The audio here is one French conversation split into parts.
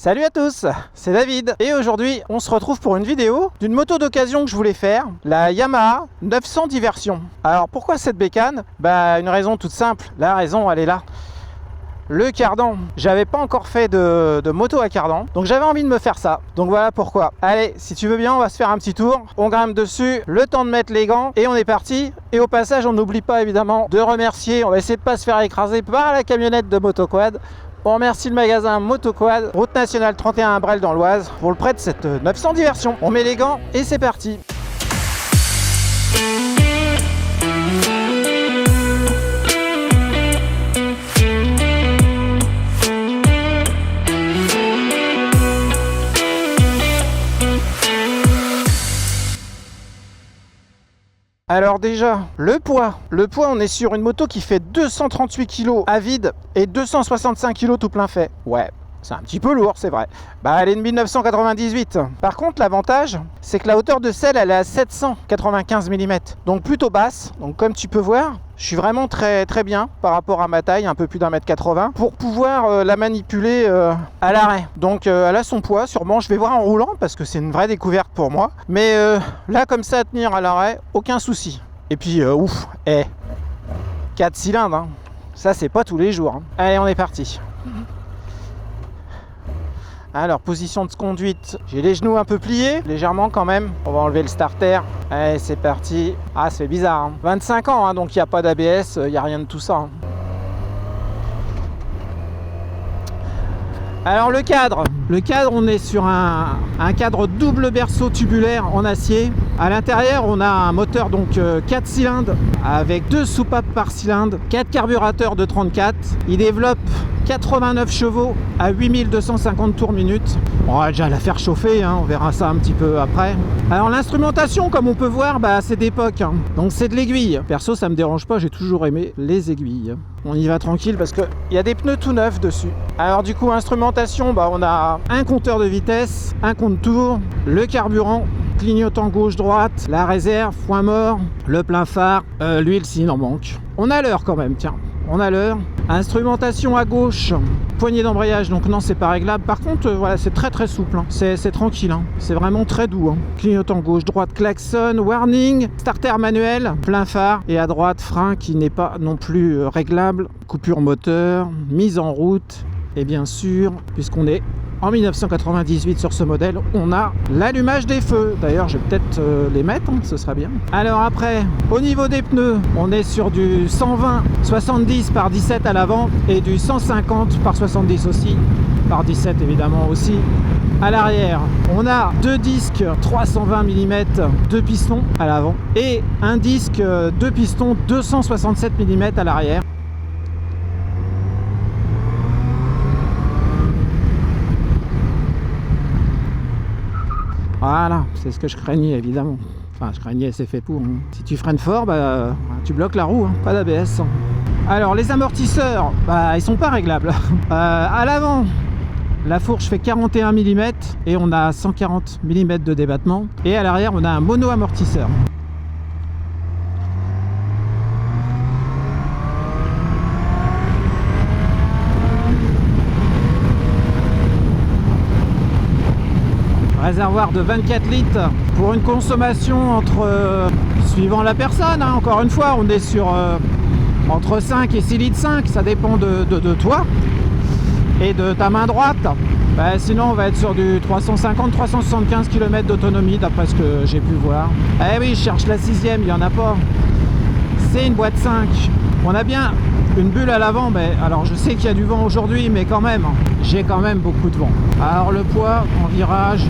Salut à tous, c'est David et aujourd'hui on se retrouve pour une vidéo d'une moto d'occasion que je voulais faire, la Yamaha 900 Diversion. Alors pourquoi cette bécane? Une raison toute simple, la raison elle est là. Le cardan, j'avais pas encore fait de moto à cardan, donc j'avais envie de me faire ça, donc voilà pourquoi. Allez, si tu veux bien, on va se faire un petit tour, on grimpe dessus, le temps de mettre les gants et on est parti. Et au passage, on n'oublie pas évidemment de remercier, on va essayer de pas se faire écraser par la camionnette de Motoquad. On remercie le magasin Motoquad, route nationale 31 à Bresles dans l'Oise, pour le prêt de cette 900 Diversion. On met les gants et c'est parti. Alors déjà, le poids, on est sur une moto qui fait 238 kg à vide et 265 kg tout plein fait. Ouais, c'est un petit peu lourd, c'est vrai. Elle est de 1998. Par contre, l'avantage, c'est que la hauteur de selle, elle est à 795 mm. Donc plutôt basse. Donc comme tu peux voir, je suis vraiment très bien par rapport à ma taille, un peu plus d'1m80, pour pouvoir la manipuler à l'arrêt. Donc elle a son poids, sûrement je vais voir en roulant parce que c'est une vraie découverte pour moi. Mais là comme ça à tenir à l'arrêt, aucun souci. Et puis 4 cylindres, hein. Ça c'est pas tous les jours, hein. Allez, on est parti. Alors position de conduite, j'ai les genoux un peu pliés, légèrement quand même. On va enlever le starter. Allez, c'est parti. Ah, ça fait bizarre, hein. 25 ans, hein, donc il n'y a pas d'ABS, il n'y a rien de tout ça, hein. Alors le cadre, on est sur un cadre double berceau tubulaire en acier. À l'intérieur, on a un moteur donc 4 cylindres avec 2 soupapes par cylindre, 4 carburateurs de 34. Il développe 89 chevaux à 8250 tours minute. On va déjà la faire chauffer, hein, on verra ça un petit peu après. Alors l'instrumentation, comme on peut voir, c'est d'époque, hein. Donc c'est de l'aiguille. Perso, ça me dérange pas, j'ai toujours aimé les aiguilles. On y va tranquille parce qu'il y a des pneus tout neufs dessus. Alors du coup, instrumentation, on a un compteur de vitesse, un compte-tours, le carburant, clignotant gauche-droite, la réserve, point mort, le plein phare, l'huile s'il en manque. On a l'heure quand même, tiens, on a l'heure. Instrumentation à gauche, poignée d'embrayage, donc non, c'est pas réglable. Par contre, voilà, c'est très souple, hein. C'est tranquille, hein. C'est vraiment très doux, hein. Clignotant gauche-droite, klaxon, warning, starter manuel, plein phare, et à droite, frein qui n'est pas non plus réglable, coupure moteur, mise en route, et bien sûr, puisqu'on est en 1998 sur ce modèle, on a l'allumage des feux. D'ailleurs, je vais peut-être les mettre, hein, ce serait bien. Alors après, au niveau des pneus, on est sur du 120 70 par 17 à l'avant et du 150 par 70 aussi, par 17 évidemment aussi. À l'arrière, on a 2 disques 320 mm de piston à l'avant et un disque de piston 267 mm à l'arrière. Voilà, c'est ce que je craignais évidemment. Enfin, je craignais, c'est fait pour, hein. Si tu freines fort, tu bloques la roue, hein. Pas d'ABS. Alors, les amortisseurs, ils sont pas réglables. À l'avant, la fourche fait 41 mm et on a 140 mm de débattement. Et à l'arrière, on a un mono-amortisseur. Réservoir de 24 litres pour une consommation suivant la personne, hein. Encore une fois, on est sur entre 5 et 6 litres 5, ça dépend de toi et de ta main droite. Sinon on va être sur du 350-375 km d'autonomie d'après ce que j'ai pu voir. Eh oui, je cherche la 6e, il n'y en a pas. C'est une boîte 5. On a bien une bulle à l'avant, alors je sais qu'il y a du vent aujourd'hui, mais quand même, j'ai quand même beaucoup de vent. Alors le poids en virage,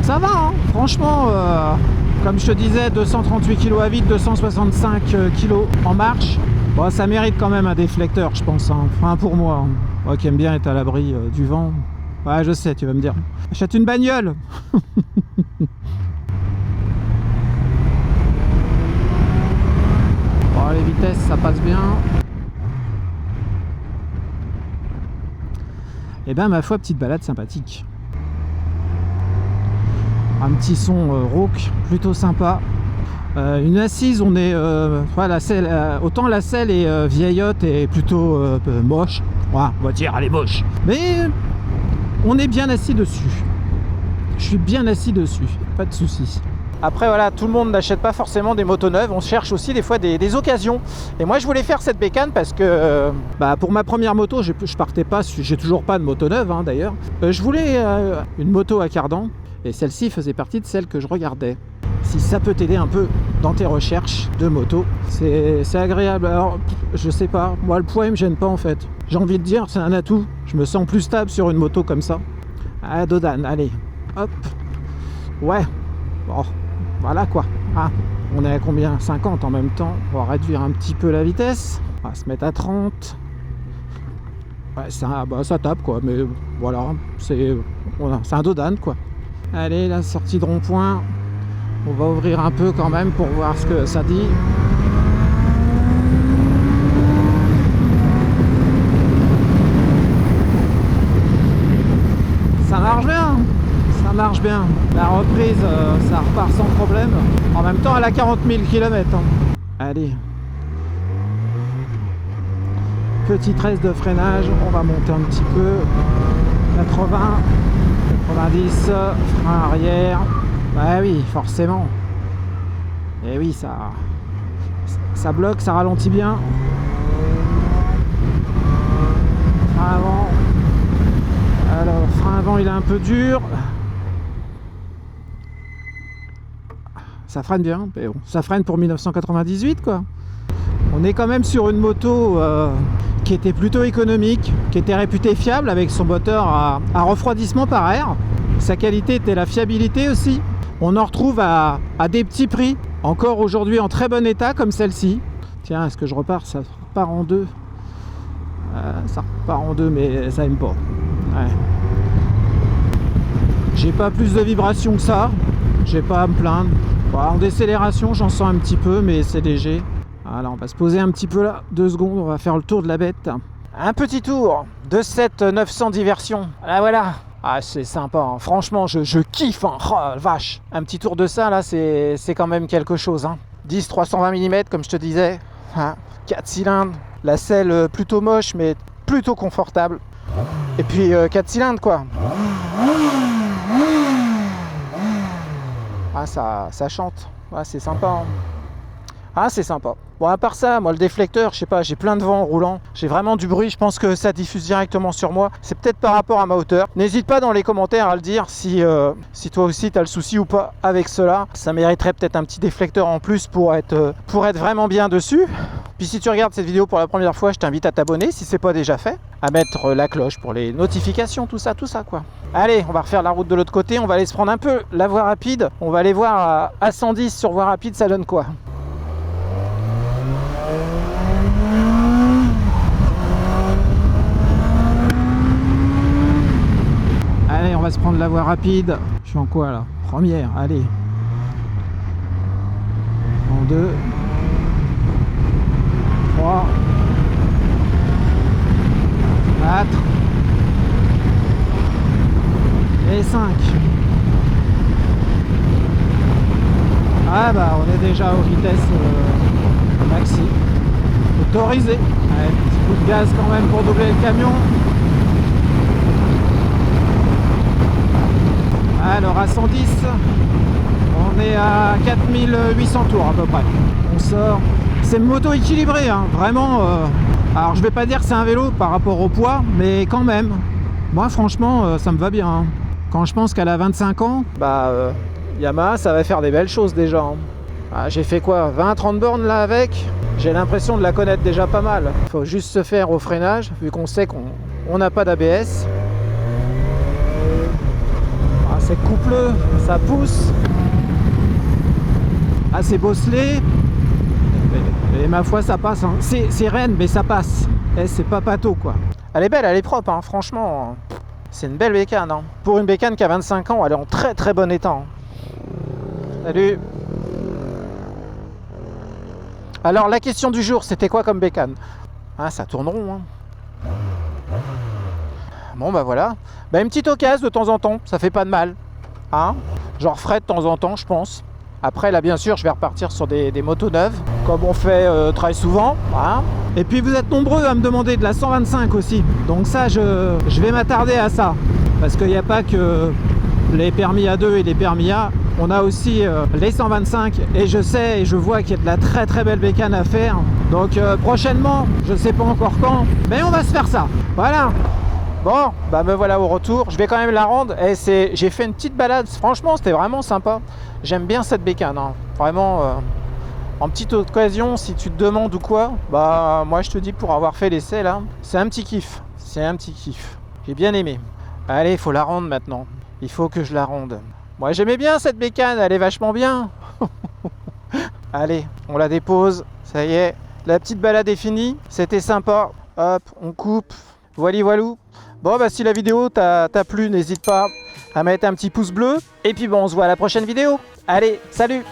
ça va, hein. Franchement, comme je te disais, 238 kg à vide, 265 kg en marche. Ça mérite quand même un déflecteur, je pense, hein. Enfin pour moi, hein. Moi qui aime bien être à l'abri du vent. Ouais, je sais, tu vas me dire, achète une bagnole. Les vitesses, ça passe bien. Et ma foi, petite balade sympathique. Un petit son rauque, plutôt sympa. Une assise, on est la selle, autant la selle est vieillotte et plutôt moche. Ouais, on va dire elle est moche. Mais on est bien assis dessus. Je suis bien assis dessus, pas de soucis. Après voilà, tout le monde n'achète pas forcément des motos neuves, on cherche aussi des fois des occasions. Et moi je voulais faire cette bécane parce que pour ma première moto, je partais pas, j'ai toujours pas de moto neuve hein, d'ailleurs. Je voulais une moto à cardan et celle-ci faisait partie de celles que je regardais. Si ça peut t'aider un peu dans tes recherches de moto, c'est agréable. Alors je sais pas, moi le poids il me gêne pas en fait. J'ai envie de dire c'est un atout, je me sens plus stable sur une moto comme ça. Ah Dodan, allez, hop, ouais, bon. Voilà quoi, ah, on est à combien? 50 en même temps, on va réduire un petit peu la vitesse, on va se mettre à 30. Ouais, ça tape quoi, mais voilà, c'est un Dodan quoi. Allez, la sortie de rond-point, on va ouvrir un peu quand même pour voir ce que ça dit. Ça marche bien. Ça marche bien, la reprise ça repart sans problème. En même temps elle a 40 000 km hein. Allez, petite reste de freinage, on va monter un petit peu. 80, 90, frein arrière. Bah oui, forcément. Et oui, ça bloque, ça ralentit bien. Frein avant. Alors, frein avant il est un peu dur. Ça freine bien, mais bon, ça freine pour 1998 quoi. On est quand même sur une moto qui était plutôt économique, qui était réputée fiable avec son moteur à refroidissement par air. Sa qualité était la fiabilité aussi. On en retrouve à des petits prix, encore aujourd'hui en très bon état comme celle-ci. Tiens, est-ce que je repars? Ça repart en deux. Ça repart en deux, mais ça aime pas. Ouais. J'ai pas plus de vibrations que ça, j'ai pas à me plaindre. En décélération j'en sens un petit peu mais c'est léger. Voilà, on va se poser un petit peu là, 2 secondes, on va faire le tour de la bête. Un petit tour de cette 900 diversion. Ah voilà. Ah c'est sympa, hein. Franchement je kiffe hein. Oh, vache. Un petit tour de ça là c'est quand même quelque chose hein. 10 320 mm comme je te disais hein. 4 cylindres, la selle plutôt moche mais plutôt confortable. Et puis 4 cylindres quoi. Ah ça chante, ah, c'est sympa hein. Ah c'est sympa. Bon à part ça, moi le déflecteur, je sais pas, j'ai plein de vent en roulant, j'ai vraiment du bruit, je pense que ça diffuse directement sur moi. C'est peut-être par rapport à ma hauteur. N'hésite pas dans les commentaires à le dire si toi aussi tu as le souci ou pas avec cela. Ça mériterait peut-être un petit déflecteur en plus pour être vraiment bien dessus. Puis si tu regardes cette vidéo pour la première fois, je t'invite à t'abonner si c'est pas déjà fait, à mettre la cloche pour les notifications, tout ça quoi. Allez, on va refaire la route de l'autre côté, on va aller se prendre un peu la voie rapide. On va aller voir à 110 sur voie rapide, ça donne quoi? Allez, on va se prendre la voie rapide. Je suis en quoi là? Première, allez. En 2. 3. 4. Et 5. Ah bah on est déjà aux vitesses maxi. Autorisé. Allez, petit coup de gaz quand même pour doubler le camion. Alors à 110, on est à 4800 tours à peu près. On sort. C'est une moto équilibrée, hein, vraiment. Alors je vais pas dire que c'est un vélo par rapport au poids, mais quand même. Moi franchement, ça me va bien. Hein. Quand je pense qu'elle a 25 ans, Yamaha, ça va faire des belles choses déjà. Hein. Ah, j'ai fait quoi, 20-30 bornes là avec. J'ai l'impression de la connaître déjà pas mal. Il faut juste se faire au freinage, vu qu'on sait qu'on n'a pas d'ABS. Ah, c'est coupleux, ça pousse. Ah, c'est bosselé. Et ma foi, ça passe. Hein. C'est Rennes, mais ça passe. Et c'est pas pâteau, quoi. Elle est belle, elle est propre, hein. Franchement. C'est une belle bécane. Hein. Pour une bécane qui a 25 ans, elle est en très très bon état. Hein. Salut. Alors, la question du jour, c'était quoi comme bécane? Ah, ça tourne rond. Hein. Bon, bah voilà. Bah, une petite occasion de temps en temps, ça fait pas de mal. Hein, genre frais de temps en temps, je pense. Après, là, bien sûr, je vais repartir sur des motos neuves, comme on fait très souvent. Hein. Et puis, vous êtes nombreux à me demander de la 125 aussi. Donc ça, je vais m'attarder à ça. Parce qu'il n'y a pas que les permis A2 et les permis A, on a aussi les 125 et je sais et je vois qu'il y a de la très très belle bécane à faire. Donc prochainement, je ne sais pas encore quand, mais on va se faire ça. Voilà. Bon, bah me voilà au retour. Je vais quand même la rendre. Et j'ai fait une petite balade. Franchement, c'était vraiment sympa. J'aime bien cette bécane. Hein. Vraiment, en petite occasion, si tu te demandes ou quoi, bah moi je te dis pour avoir fait l'essai là, c'est un petit kiff. C'est un petit kiff. J'ai bien aimé. Allez, il faut la rendre maintenant. Il faut que je la ronde. Moi j'aimais bien cette bécane. Elle est vachement bien. Allez, on la dépose. Ça y est. La petite balade est finie. C'était sympa. Hop, on coupe. Voili voilou. Bon bah si la vidéo t'a plu, n'hésite pas à mettre un petit pouce bleu. Et puis bon, on se voit à la prochaine vidéo. Allez, salut!